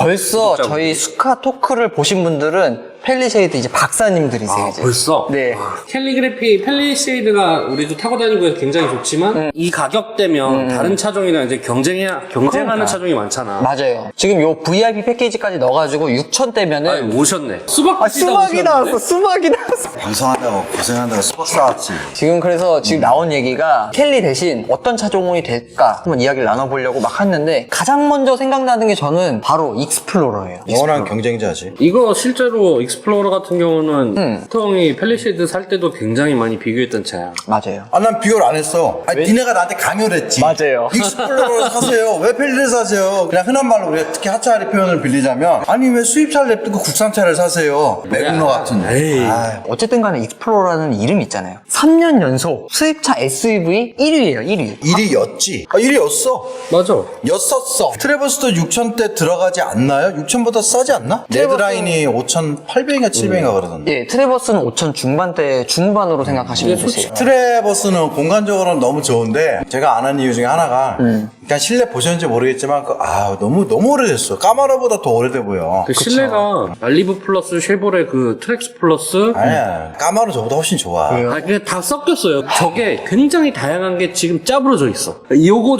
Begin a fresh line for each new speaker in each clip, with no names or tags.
벌써 저희 스카 토크를 보신 분들은 펠리쉐이드 이제 박사님들이세요. 이제.
벌써?
네.
캘리그래피 펠리쉐이드가 우리도 타고 다니고 해서 굉장히 좋지만 이 가격대면 다른 차종이랑 이제 경쟁하는
그러니까.
차종이 많잖아.
맞아요. 지금 요 VIP 패키지까지 넣어가지고 6,000대면은
아니, 오셨네. 수박
수박이 나왔어. 수박이 나왔어.
방송한다고 고생한다고 수박 사왔지.
지금 그래서 지금 나온 얘기가 켈리 대신 어떤 차종이 될까 한번 이야기를 나눠보려고 막 했는데 가장 먼저 생각나는 게 저는 바로 익스플로러예요.
영원한 경쟁자지.
이거 실제로 익스플로러 같은 경우는 보통이 펠리쉐이드 살 때도 굉장히 많이 비교했던 차야.
맞아요.
아, 난 비교를 안 했어. 아니, 니네가 나한테 강요를 했지.
맞아요.
익스플로러 사세요. 왜 펠리를 사세요? 그냥 흔한 말로 우리가 특히 하차리 표현을 빌리자면 아니 왜 수입차를 냅두고 국산차를 사세요? 매국노 같은.
에이.
아,
어쨌든 간에 익스플로러라는 이름이 있잖아요. 3년 연속 수입차 SUV 1위예요. 1위.
1위였지. 아, 1위였어.
맞아.
였었어. 트래버스도 6,000대 들어가지 않나요? 6,000보다 싸지 않나? 레드라인이 5,800인가 700인가 그러던데.
예, 트래버스는 5천 중반대 중반으로 생각하시면 되세요.
트래버스는 공간적으로는 너무 좋은데 제가 안 한 이유 중에 하나가 일단 실내 보셨는지 모르겠지만 너무 오래됐어. 까마라보다 더 오래돼 보여.
그 실내가 말리부 플러스 쉐보레 그 트랙스 플러스
아니야, 까마로 저보다 훨씬 좋아.
그게 다 섞였어요. 저게 굉장히 다양한 게 지금 짜부러져 있어. 요거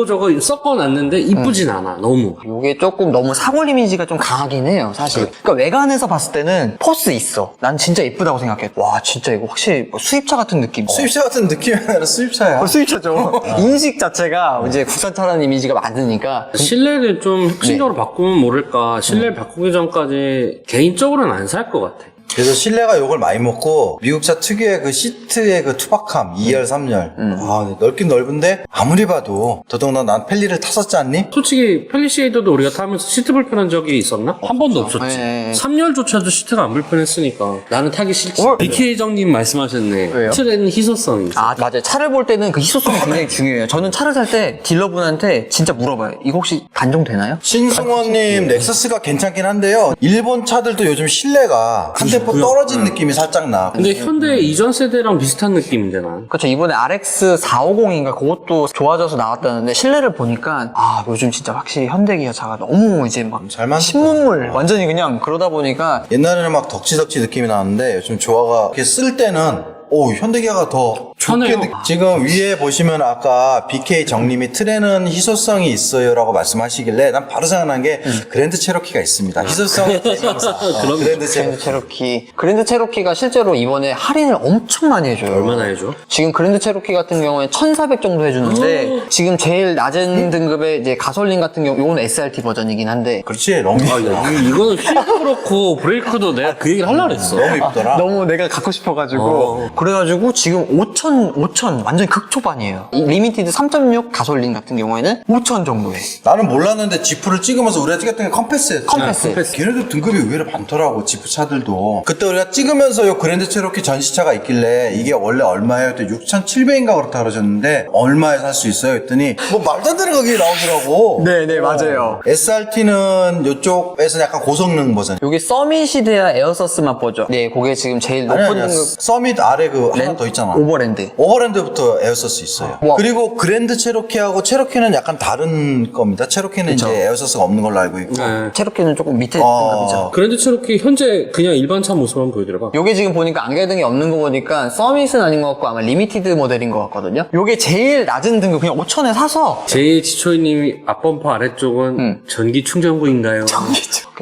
저거 섞어놨는데 이쁘진 않아. 너무.
이게 조금 너무 사골 이미지가 좀 강하긴 해요, 사실. 그러니까 외관에서 봤을 때는 포스 있어. 난 진짜 예쁘다고 생각해. 와, 진짜 이거 확실히 뭐 수입차 같은 느낌.
수입차 같은 느낌이 아니라 수입차야.
수입차죠. 인식 자체가 이제 국산차라는 이미지가 많으니까.
실내를 좀 혁신적으로 바꾸면 모를까. 실내를 바꾸기 전까지 개인적으로는 안 살 것 같아.
그래서 실내가 욕을 많이 먹고 미국차 특유의 그 시트의 그 투박함 2열 3열 넓긴 넓은데 아무리 봐도 더더군다나 난 펠리를 탔었지 않니?
솔직히 펠리시에이드도 우리가 타면서 시트 불편한 적이 있었나? 한 번도 없었지.
네.
3열조차도 시트가 안 불편했으니까 나는 타기 싫지.
어?
BK정님 말씀하셨네.
왜요?
트렌 희소성이.
아, 맞아요. 차를 볼 때는 그 희소성이 굉장히 중요해요. 저는 차를 살 때 딜러분한테 진짜 물어봐요. 이거 혹시 단종되나요?
신승원님 넥서스가 괜찮긴 한데요. 일본 차들도 요즘 실내가 한 템포 떨어진 느낌이 살짝 나.
근데 현대 이전 세대랑 비슷한 느낌인데 난.
그렇죠. 이번에 RX 450인가 그것도 좋아져서 나왔다는데 실내를 보니까 요즘 진짜 확실히 현대기아 차가 너무 이제 막
잘 만든다.
신문물 완전히 그냥 그러다 보니까
옛날에는 막 덕지덕지 느낌이 나는데 요즘 조화가 이렇게 쓸 때는 현대기아가 더 좋게
편해요.
지금 위에 보시면 아까 BK 정님이 트렌은 희소성이 있어요 라고 말씀하시길래 난 바로 생각난 게 그랜드 체로키가 있습니다. 희소성의 대명사. 그랜드 체로키.
그랜드 체로키가 실제로 이번에 할인을 엄청 많이 해줘요.
얼마나 해줘?
지금 그랜드 체로키 같은 경우에 1,400 정도 해주는데 지금 제일 낮은 등급의 이제 가솔린 같은 경우 이건 SRT 버전이긴 한데
그렇지. 너무 이쁘다.
이거는 휠도 그렇고 브레이크도 내가 그 얘기를 하려고 했어.
너무 이쁘더라.
너무 내가 갖고 싶어가지고 그래가지고 지금 5,000 완전 극초반이에요. 이 리미티드 3.6 가솔린 같은 경우에는 5,000 정도 해.
나는 몰랐는데 지프를 찍으면서 우리가 찍었던 게 컴패스였지.
컴패스.
걔네들 등급이 의외로 많더라고, 지프 차들도. 그때 우리가 찍으면서 요 그랜드 체로키 전시차가 있길래 이게 원래 얼마예요? 또 6,700인가 그렇다 그러셨는데 얼마에 살 수 있어요? 했더니 뭐 말도 안 되는 가격이 나오더라고.
네네 맞아요.
SRT는 이쪽에서 약간 고성능 버전.
여기 서밋이 돼야 에어서스만 보죠. 네, 그게 지금 제일 높은
아니야.
등급
서밋 아래 그 하나 더 있잖아.
오버랜드.
오버랜드부터 에어서스 있어요.
와.
그리고 그랜드 체로키하고 체로키는 약간 다른 겁니다. 체로키는 이제 에어서스가 없는 걸로 알고 있고.
네.
체로키는 조금 밑에 등급이죠.
그랜드 체로키 현재 그냥 일반 차 모습 한번 보여드려봐.
요게 지금 보니까 안개등이 없는 거 보니까 서밋은 아닌 것 같고 아마 리미티드 모델인 것 같거든요. 요게 제일 낮은 등급 그냥 5,000에 사서
제이지초이님이 앞범퍼 아래쪽은 전기 충전구인가요?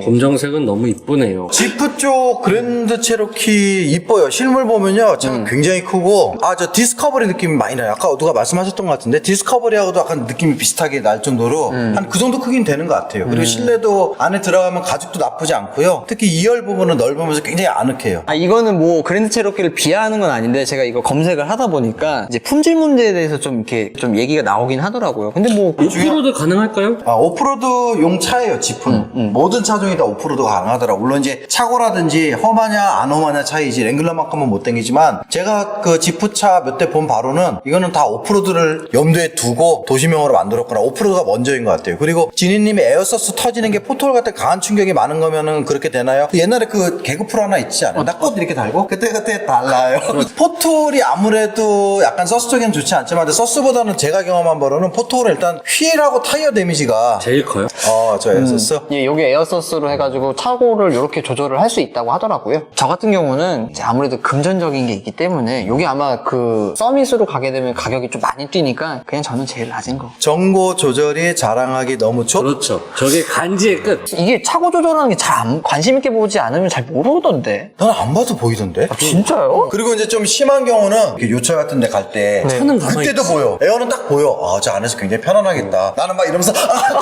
검정색은 너무 이쁘네요.
지프 쪽 그랜드 체로키 이뻐요. 실물 보면요. 차가 굉장히 크고 저 디스커버리 느낌이 많이 나요. 아까 누가 말씀하셨던 것 같은데 디스커버리하고도 약간 느낌이 비슷하게 날 정도로 한 그 정도 크긴 되는 것 같아요. 그리고 실내도 안에 들어가면 가죽도 나쁘지 않고요. 특히 2열 부분은 넓으면서 굉장히 아늑해요.
이거는 뭐 그랜드 체로키를 비하하는 건 아닌데 제가 이거 검색을 하다 보니까 이제 품질 문제에 대해서 좀 이렇게 좀 얘기가 나오긴 하더라고요. 근데 뭐
오프로드 가능할까요?
오프로드용 차예요. 지프는. 모든 차 차종이 다 오프로드가 가능하더라고. 물론 이제 차고라든지 험하냐 안 험하냐 차이지 랭글러만큼은 못 당기지만 제가 그 지프차 몇 대 본 바로는 이거는 다 오프로드를 염두에 두고 도시명으로 만들었구나. 오프로드가 먼저인 것 같아요. 그리고 지니님이 에어서스 터지는 게 포토홀 같은 강한 충격이 많은 거면은 그렇게 되나요? 옛날에 그 개그 프로 하나 있지 않아요? 나 꽃 이렇게 달고 그때 달라요. 포토홀이 아무래도 약간 서스 쪽에는 좋지 않지만 근데 서스보다는 제가 경험한 바로는 포토홀은 일단 휠하고 타이어 데미지가
제일 커요?
저 에어서스
예, 요게 에어서스로 해가지고 차고를 이렇게 조절을 할 수 있다고 하더라고요. 저 같은 경우는 이제 아무래도 금전적인 게 있기 때문에 요게 아마 그 서밋으로 가게 되면 가격이 좀 많이 뛰니까 그냥 저는 제일 낮은 거.
정보 조절이 자랑하기 너무 좋.
그렇죠. 저게 간지의 끝.
이게 차고 조절하는 게 잘 관심 있게 보지 않으면 잘 모르던데.
난 안 봐도 보이던데.
진짜요?
그리고 이제 좀 심한 경우는 이렇게 요철 같은 데 갈 때
차는 가만히
그때도 보여. 에어는 딱 보여. 저 안에서 굉장히 편안하겠다. 나는 막 이러면서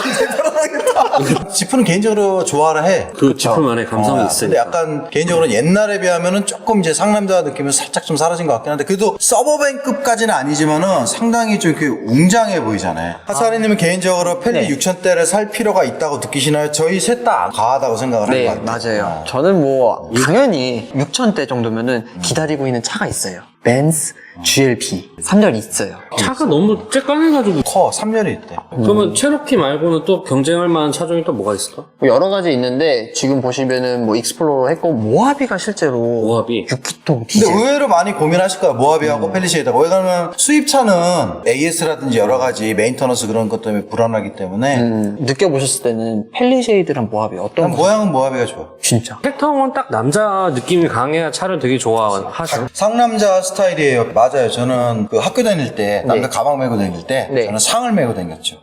굉장히 편안하겠다. 지프는 개인적으로 좋아를 해.
그 지프만의 감성이
근데
있으니까.
약간 개인적으로 옛날에 비하면은 조금 이제 상남자 느낌은 살짝 좀 사라진 것 같긴 한데 그래도 서버밴급까지는 아니지만은 상당히 좀 이렇게 웅장해 보이잖아요. 하사리님은 개인적으로 펠리
네.
6000대를 살 필요가 있다고 느끼시나요? 저희 셋 다 과하다고 생각을 하는
네,
것 같아요.
맞아요. 저는 뭐 당연히 6,000대 정도면은 기다리고 있는 차가 있어요. 벤츠 GLB 3열 있어요.
차가 너무 쬐깐해가지고.
커 3열이 있대.
그러면 체로키 말고는 또 경쟁할 만한 차종이 또 뭐가 있을까?
뭐 여러 가지 있는데 지금 보시면은 뭐 익스플로러 했고 모하비가 실제로
모하비.
6기통
근데
디젤.
의외로 많이 고민하실 거예요. 모하비하고 펠리세이드하고. 왜냐면 수입차는 AS라든지 여러 가지 메인터넌스 그런 것 때문에 불안하기 때문에
느껴보셨을 때는 펠리쉐이드랑 모하비 어떤
난
거?
모양은 모하비가 좋아.
진짜.
팩터는 딱 남자 느낌이 강해야 차를 되게 좋아하죠.
상남자 스타일이에요. 맞아요. 저는 그 학교 다닐 때 남자 가방 메고 다닐 때
네.
저는 상을 메고 다녔죠.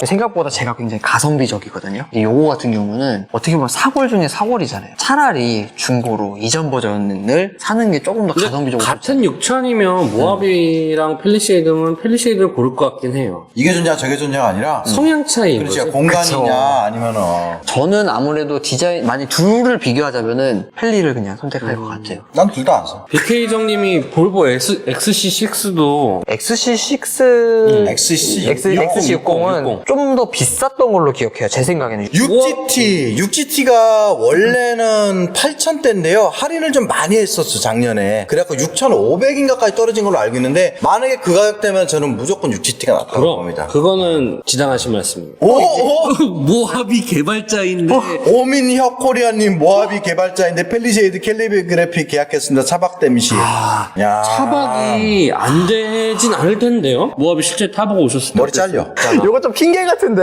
생각보다 제가 굉장히 가성비적이거든요. 근데 요거 같은 경우는 어떻게 보면 사골 중에 사골이잖아요. 차라리 중고로 이전 버전을 사는 게 조금 더 가성비적으로
같은 6천이면 모하비랑 펠리쉐이드면 펠리쉐이드를 고를 것 같긴 해요.
이게 존재가 저게 존재가 아니라
성향 차이인
그렇지.
거지.
공간이냐 아니면은
저는 아무래도 디자인 만약 둘을 비교하자면은 펠리를 그냥 선택할 것 같아요.
난 둘 다 안 써.
BK정님이 볼보 XC6도
XC6
XC
XC60은 좀 더 비쌌던 걸로 기억해요. 제 생각에는.
6GT가 원래는 8,000대인데요. 할인을 좀 많이 했었어, 작년에. 그래갖고 6,500인가까지 떨어진 걸로 알고 있는데, 만약에 그 가격대면 저는 무조건 6GT가 낫다고
그럼
봅니다.
그거는 지당하신 말씀입니다.
오!
모하비 개발자인데
오민혁 코리아님 모하비 개발자인데 펠리쉐이드 캘리그래피 계약했습니다. 차박 댐시. 야.
차박이 안 되진 않을 텐데요. 모하비 실제 타보고 오셨을 때
머리 잘려.
요거 좀 핑계 같은데?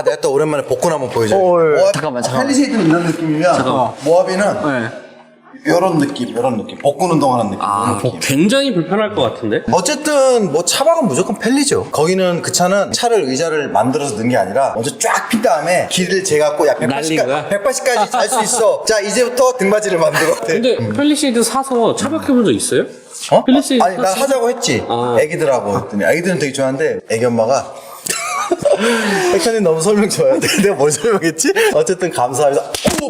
내가 또 오랜만에 복근 한번 보여줘.
잠깐만.
펠리쉐이드는 이런 느낌이면 모하비는
네.
이런 느낌. 복근 운동하는 느낌. 이런 느낌.
굉장히 불편할 것 같은데.
어쨌든 뭐 차박은 무조건 펠리죠. 거기는 그 차는 차를 의자를 만들어서 넣은 게 아니라 먼저 쫙 핀 다음에 길을 재갖고 야
날린 거야?
180까지 잘 수 있어. 자 이제부터 등받이를 만들어.
근데 펠리쉐이드 사서 차박해본 적 있어요?
어?
펠리쉐이드
아니 난 하자고 했지. 애기들하고 했더니 애기들은 되게 좋아하는데 애기 엄마가 액션이 너무 설명 좋아요. 내가 뭘 설명했지? 어쨌든 감사해서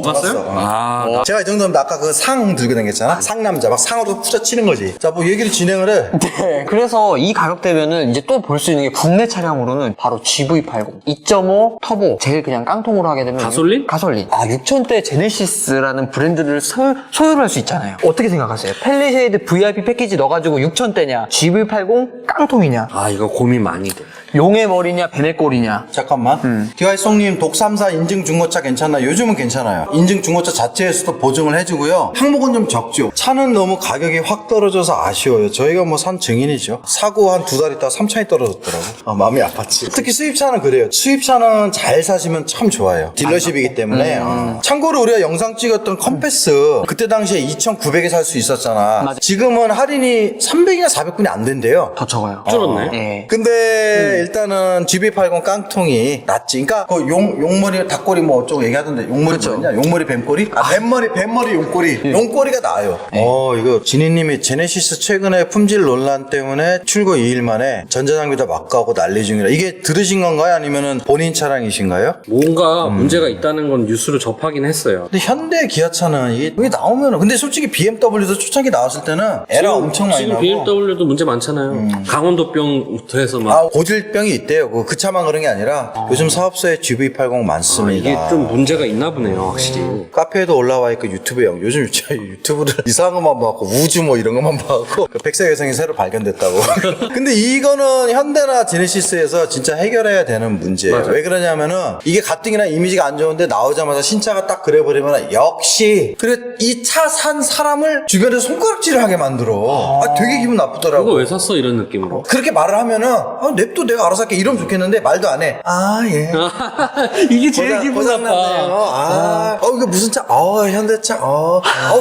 봤어요?
제가 이 정도면 아까 그 상 들고 다녔잖아. 상남자 막 상으로 후려치는 거지. 자 뭐 얘기를 진행을 해.
네. 그래서 이 가격대면은 이제 또 볼 수 있는 게 국내 차량으로는 바로 GV80 2.5 터보 제일 그냥 깡통으로 하게 되면
가솔린?
가솔린. 6,000대 제네시스라는 브랜드를 소유를 할 수 있잖아요. 어떻게 생각하세요? 펠리쉐이드 VIP 패키지 넣어가지고 6,000대냐 GV80 깡통이냐
이거 고민 많이 돼.
용의 머리냐 베네꼴이냐.
잠깐만. 디와이송님 독3사 인증 중고차 괜찮나? 요즘은 괜찮아요. 인증 중고차 자체에서도 보증을 해주고요. 항목은 좀 적죠. 차는 너무 가격이 확 떨어져서 아쉬워요. 저희가 뭐 산 증인이죠. 사고 한 2달 있다가 3,000이 떨어졌더라고. 마음이 아팠지. 특히 수입차는 그래요. 수입차는 잘 사시면 참 좋아요. 딜러십이기 때문에. 참고로 우리가 영상 찍었던 컴패스 그때 당시에 2,900에 살 수 있었잖아.
맞아.
지금은 할인이 300이나 400분이 안 된대요.
더 적어요.
줄었네.
네.
근데 일단은 GV80 깡통이 낫지. 그러니까 그 용머리 닭꼬리 뭐 어쩌고 얘기하던데 용머리
그렇죠.
뭐였냐? 용머리 뱀꼬리? 뱀머리 용꼬리. 용꼬리가 나아요. 이거 지니님이 제네시스 최근에 품질 논란 때문에 출고 2일 만에 전자장비도 막 가고 난리 중이라. 이게 들으신 건가요? 아니면은 본인 차량이신가요?
뭔가 문제가 있다는 건 뉴스로 접하긴 했어요.
근데 현대 기아차는 이게 나오면은 근데 솔직히 BMW도 초창기 나왔을 때는 에러 엄청 많이
지금
나고
BMW도 문제 많잖아요. 강원도병부터 해서 막
고질병이 있대요. 그 차만 그런 그런 게 아니라 요즘 사업소에 GV80 많습니다.
이게 좀 문제가 있나 보네요, 확실히.
카페에도 올라와 있고 유튜브에 요즘 유튜브를 이상한 것만 봐갖고 우주 뭐 이런 것만 봐갖고 그 백색 여성이 새로 발견됐다고. 근데 이거는 현대나 제네시스에서 진짜 해결해야 되는 문제예요.
맞아요.
왜 그러냐면은 이게 가뜩이나 이미지가 안 좋은데 나오자마자 신차가 딱 그래버리면 역시 그래 이 차 산 사람을 주변에서 손가락질을 하게 만들어. 되게 기분 나쁘더라고.
그거 왜 샀어? 이런 느낌으로.
그렇게 말을 하면은 냅둬 내가 알아서 할게 이러면 좋겠는데 말도 안 해. 아 예.
이게 제일 기분
고장났네요.
나빠.
이거 무슨 차? 현대차.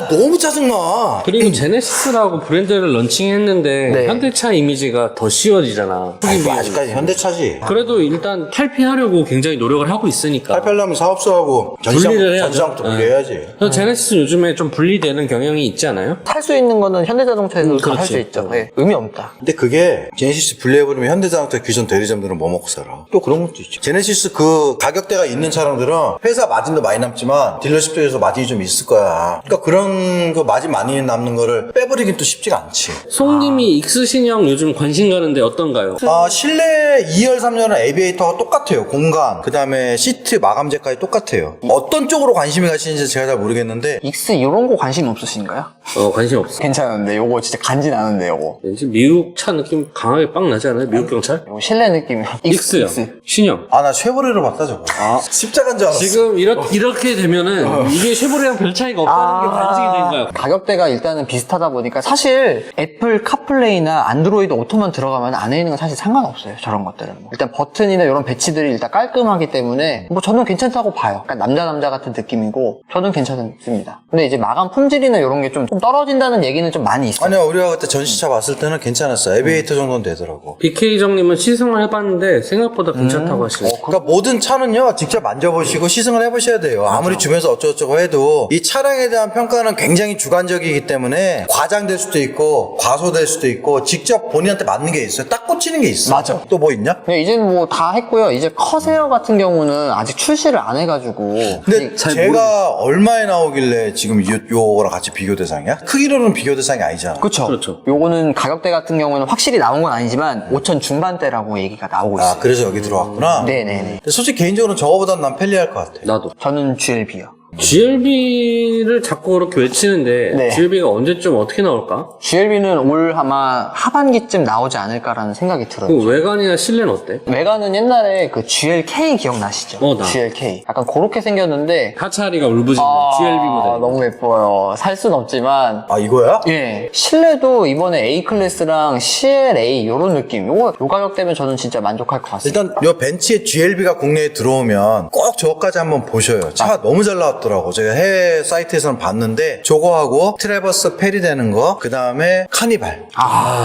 너무 짜증나.
그리고 제네시스라고 브랜드를 런칭했는데
네.
현대차 이미지가 더 씌워지잖아.
아이고, 아직까지 현대차지.
그래도 일단 탈피하려고 굉장히 노력을 하고 있으니까.
탈피하려면 사업소하고
분리를 해야죠.
전시장부터
네.
분리해야지.
그래서 제네시스는 요즘에 좀 분리되는 경향이 있지 않아요?
탈 수 있는 거는 현대자동차에서 할
그렇지.
수 있죠. 네, 의미 없다.
근데 그게 제네시스 분리해버리면 현대자동차 기존 대리점들은 뭐 먹고 살아? 또 그런 것도 있죠. 제네시스 그 가격대가 있는 차량들은 회사 마진도 많이 남지만 딜러십 쪽에서 마진이 좀 있을 거야. 그러니까 그런 그 마진 많이 남는 거를 빼버리긴 또 쉽지가 않지.
송님이 익스신형 요즘 관심 가는데 어떤가요?
실내 2열, 3열은 에비에이터가 똑같아요. 공간, 그 다음에 시트 마감재까지 똑같아요. 어떤 쪽으로 관심이 가시는지 제가 잘 모르겠는데
익스 이런 거 관심 없으신가요?
관심 없어.
괜찮은데 요거 진짜 간지 나는데 요거.
왠지 미국 차 느낌 강하게 빵 나지 않아요? 미국 경찰?
요거 실내 느낌.
익스요. 신형.
나 쉐보레로 봤다 저거. 십자가인 줄 알았어.
지금 이렇게 되면은 이게 쉐보레랑 별 차이가 없다는 게 반증이 된 거야.
가격대가 일단은 비슷하다 보니까 사실 애플 카플레이나 안드로이드 오토만 들어가면 안에 있는 건 사실 상관없어요. 저런 것들은. 일단 버튼이나 이런 배치들이 일단 깔끔하기 때문에 뭐 저는 괜찮다고 봐요. 약간 남자 같은 느낌이고 저는 괜찮습니다. 근데 이제 마감 품질이나 이런 게 좀 떨어진다는 얘기는 좀 많이 있어요.
아니야, 우리가 그때 전시차 봤을 때는 괜찮았어. 에비에이터 정도는 되더라고.
BK 정님은 시승을 해봤는데 생각보다 괜찮다고 하시네요.
그러니까 모든 차는요, 직접 만져보시고 시승을 해보셔야 돼요. 아무리 주변에서 어쩌고저쩌고 해도 이 차량에 대한 평가는 굉장히 주관적이기 때문에 과장될 수도 있고 과소될 수도 있고 직접 본인한테 맞는 게 있어요. 딱 꽂히는 게 있어.
맞아.
또 뭐 있냐?
근데 이제는 뭐 다 했고요. 이제 커세어 같은 경우는 아직 출시를 안 해가지고.
근데
잘
제가 얼마에 나오길래 지금 요거랑 같이 비교 대상이야? 크기로는 비교 대상이 아니잖아.
그쵸.
그렇죠.
요거는 가격대 같은 경우는 확실히 나온 건 아니지만 5천 중반대라고 얘기가 나오고 있어요.
그래서 여기 들어왔구나.
네네네.
근데 솔직히 개인적으로는 저거보단 난 편리할 것 같아.
나도.
저는 GLB요.
GLB를 자꾸 그렇게 외치는데
네.
GLB가 언제쯤 어떻게 나올까?
GLB는 올 아마 하반기쯤 나오지 않을까라는 생각이 들어요.
그 외관이나 실내는 어때?
외관은 옛날에 그 GLK 기억나시죠?
나.
GLK. 약간 그렇게 생겼는데
하차리가 울부짖는 GLB 모델.
너무 예뻐요. 살 순 없지만
이거야?
예. 실내도 이번에 A클래스랑 CLA 요런 느낌. 요 가격대면 저는 진짜 만족할 것 같습니다.
일단 요 벤츠의 GLB가 국내에 들어오면 꼭 저거까지 한번 보셔요. 차가 너무 잘 나왔더라고. 제가 해외 사이트에서는 봤는데 저거하고 트래버스 페리 되는 거, 그 다음에 카니발.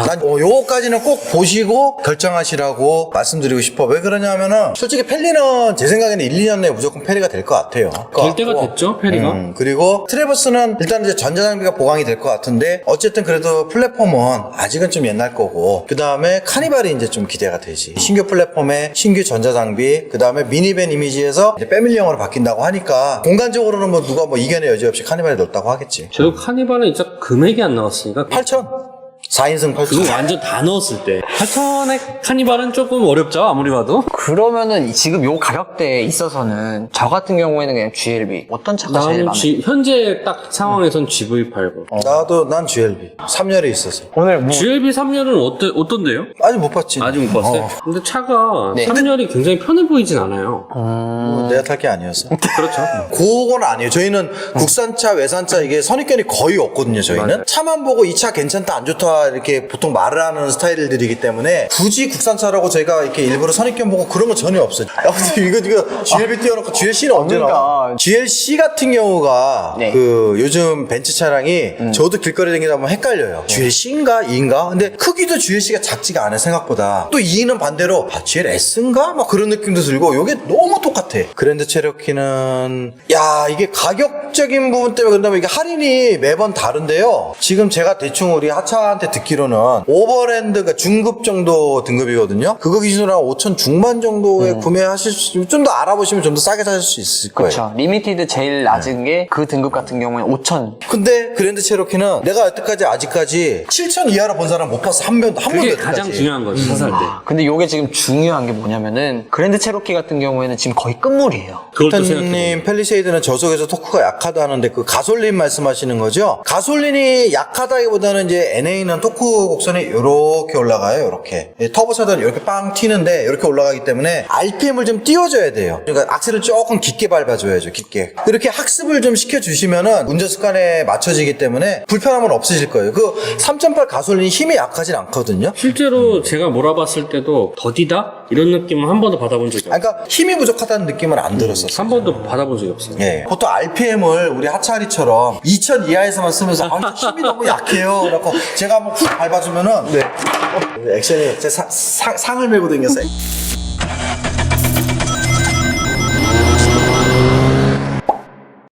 난 요거까지는 꼭 보시고 결정하시라고 말씀드리고 싶어. 왜 그러냐면은 솔직히 펠리는 제 생각에는 1, 2년 내에 무조건 페리가 될 것 같아요.
될 때가 됐죠, 페리가?
그리고 트래버스는 일단 이제 전자장비가 보강이 될 것 같은데 어쨌든 그래도 플랫폼은 아직은 좀 옛날 거고, 그 다음에 카니발이 이제 좀 기대가 되지. 신규 플랫폼에 신규 전자장비, 그 다음에 미니밴 이미지에서 이제 패밀리형으로 바뀐다고 하니까 공간적으로는 뭐 누가 뭐 이견의 여지 없이 카니발이 넓다고 하겠지.
저도 카니발은 진짜 금액이 안 나왔으니까
8천? 4인승 8천.
그거 완전 다 넣었을 때 8,000원의 카니발은 조금 어렵죠, 아무리 봐도.
그러면은 지금 요 가격대에 있어서는 저 같은 경우에는 그냥 GLB. 어떤 차가 제일
나는
마음에
현재 딱 상황에선 GV80.
난 GLB 3열에 있어서
오늘 뭐
GLB 3열은 어떤데요?
아직 못 봤지.
아직 못 봤어요? 근데 차가
네.
3열이 굉장히 편해 보이진 않아요.
내가 탈 게 아니었어.
그렇죠.
그건 아니에요. 저희는 국산차, 외산차 이게 선입견이 거의 없거든요. 저희는
맞아요.
차만 보고 이 차 괜찮다, 안 좋다 이렇게 보통 말을 하는 스타일들이기 때문에 굳이 국산차라고 제가 이렇게 일부러 선입견 보고 그런 건 전혀 없어요. 아무튼 이거 GLB 띄워놓고 GLC는 언제 나와?
그러니까.
GLC 같은 경우가
네.
그 요즘 벤츠 차량이 저도 길거리 다니다 보면 헷갈려요. GLC인가 2인가? 근데 크기도 GLC가 작지가 않아요, 생각보다. 또 2는 반대로 GLS인가? 막 그런 느낌도 들고 이게 너무 똑같아. 그랜드 체로키는 이게 가격적인 부분 때문에 그런다면 이게 할인이 매번 다른데요. 지금 제가 대충 우리 하차한테 듣기로는 오버랜드, 그러니까 중급 정도 등급이거든요. 그거 기준으로 한 5천 중반 정도에 구매하실 수 있으면 좀 더 알아보시면 좀 더 싸게 사실 수 있을 거예요.
그렇죠. 리미티드 제일 낮은 게 그 등급 같은 경우에 5천.
근데 그랜드 체로키는 내가 여태까지 아직까지 7천 이하로 본 사람 못 봤어. 한 번도
그게
여태까지.
가장 중요한 거지, 사살 때.
근데 요게 지금 중요한 게 뭐냐면은 그랜드 체로키 같은 경우에는 지금 거의 끝물이에요.
그걸 또 생각해.
님 펠리세이드는 저속에서 토크가 약하다 하는데 그 가솔린 말씀하시는 거죠? 가솔린이 약하다기보다는 이제 NA는 토크 곡선이 이렇게 올라가요. 이렇게 터보 차들은 이렇게 빵 튀는데 이렇게 올라가기 때문에 RPM을 좀 띄워줘야 돼요. 그러니까 악셀을 조금 깊게 밟아줘야죠. 깊게. 이렇게 학습을 좀 시켜주시면은 운전 습관에 맞춰지기 때문에 불편함은 없으실 거예요. 그 3.8 가솔린이 힘이 약하진 않거든요.
실제로 제가 몰아봤을 때도 더디다? 이런 느낌은 한 번도 받아본 적이 없어요.
그러니까 힘이 부족하다는 느낌은 안 들었었어요.
한 번도 받아본 적이 없어요.
예. 보통 RPM을 우리 하차리처럼 2000 이하에서만 쓰면서 힘이 너무 약해요. 그래갖고 제가 한번 훅 밟아주면은 액션이 제 상을 메고 다녔어요.